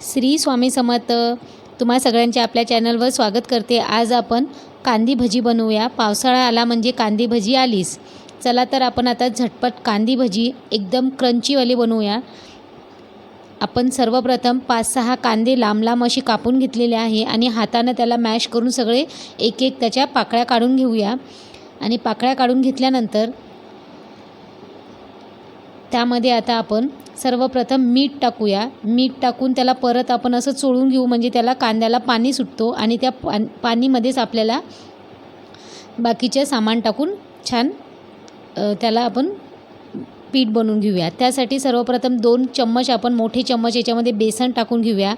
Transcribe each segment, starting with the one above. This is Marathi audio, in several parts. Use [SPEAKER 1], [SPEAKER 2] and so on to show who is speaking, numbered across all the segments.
[SPEAKER 1] श्री स्वामी समर्थ. तुम्हा सगळ्यांचे आपल्या चॅनलवर स्वागत करते. आज आपण कांदी भजी बनवूया. पावसाळा आला म्हणजे कांदी भजी आलीच. चला तर आपण आता झटपट कांदी भजी एकदम क्रंचीवाली बनवूया. आपण सर्वप्रथम 5-6 कांदे लांब लांब अशी कापून घेतलेले आहे आणि हाताने त्याला मॅश करून सगळे एक एक त्याच्या पाकळ्या काढून घेऊया. आणि पाकळ्या काढून घेतल्यानंतर त्यामध्ये आता आपण सर्वप्रथम मीठ टाकूया. मीठ टाकून त्याला परत आपण असं चोळून घेऊ, म्हणजे त्याला कांद्याला पाणी सुटतो आणि त्या पाणीमध्येच आपल्याला बाकीचे सामान टाकून छान त्याला आपण पीठ बनवून घेऊया. त्यासाठी सर्वप्रथम 2 चम्मच आपण मोठे चम्मच याच्यामध्ये बेसन टाकून घेऊया.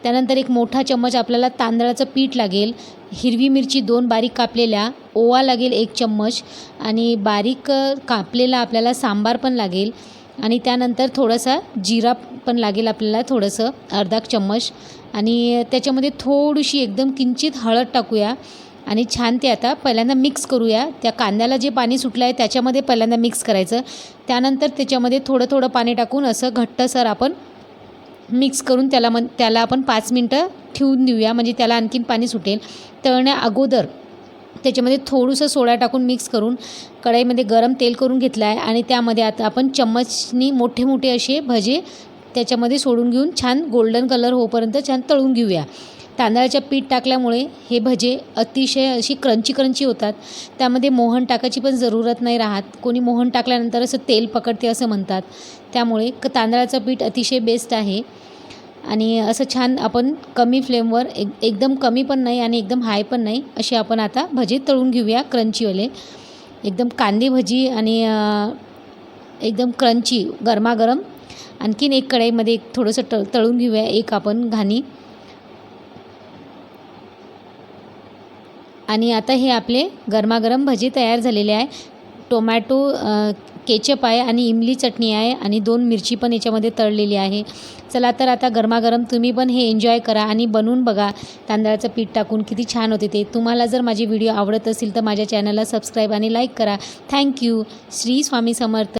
[SPEAKER 1] त्यानंतर एक मोठा चम्मच आपल्याला तांदळाचं पीठ लागेल. हिरवी मिरची 2 बारीक कापलेल्या, ओवा लागेल 1 चम्मच आणि बारीक कापलेला आपल्याला सांबार पण लागेल. आणि त्यानंतर थोडासा जिरा पण लागेल आपल्याला, थोडंसं अर्धा चम्मच. आणि त्याच्यामध्ये थोडीशी एकदम किंचित हळद टाकूया आणि छान ते आता पहिल्यांदा मिक्स करूया. त्या कांद्याला जे पाणी सुटलं आहे त्याच्यामध्ये पहिल्यांदा मिक्स करायचं. त्यानंतर त्याच्यामध्ये थोडं थोडं पाणी टाकून असं घट्टसर आपण मिक्स करून त्याला आपण 5 मिनटं ठेवून देऊया, म्हणजे त्याला आणखीन पाणी सुटेल. तळण्या अगोदर त्याच्यामध्ये थोडंसं सोडा टाकून मिक्स करून कढईमध्ये गरम तेल करून घेतलं आहे आणि त्यामध्ये आता आपण चम्मचनी मोठे मोठे असे भजे त्याच्यामध्ये सोडून घेऊन छान गोल्डन कलर होईपर्यंत छान तळून घेऊया. तांदळाचं पीठ टाकल्यामुळे हे भजे अतिशय अशी क्रंची होतात. त्यामध्ये मोहन टाकायची पण जरूरत नाही राहत. कोणी मोहन टाकल्यानंतर असं तेल पकडते असं म्हणतात. त्यामुळे तांदळाचं पीठ अतिशय बेस्ट आहे. आणि असं छान आपण कमी फ्लेमवर एकदम कमी पण नाही आणि एकदम हाय पण नाही असे आपण आता भजे तळून घेऊया क्रंचीवाले. एकदम कांदी भजी आणि एकदम क्रंची गरमागरम. आणखीन एक कढईमध्ये थोडंसं तळून घेऊया एक आपण घाणी. आणि आता हे आपले गरमागरम भजी तयार झालेले आहे. टोमॅटो केचप आहे आणि इमली चटणी आहे आणि 2 मिरची पण याच्यामध्ये तळलेली आहे. चला तर आता गरमागरम तुम्ही पण हे एन्जॉय करा आणि बनवून बघा. तांदळाचं पीठ टाकून किती छान होते ते. तुम्हाला जर माझे व्हिडिओ आवडत असेल तर माझ्या चॅनलला सबस्क्राईब आणि लाईक करा. थँक्यू. श्री स्वामी समर्थ.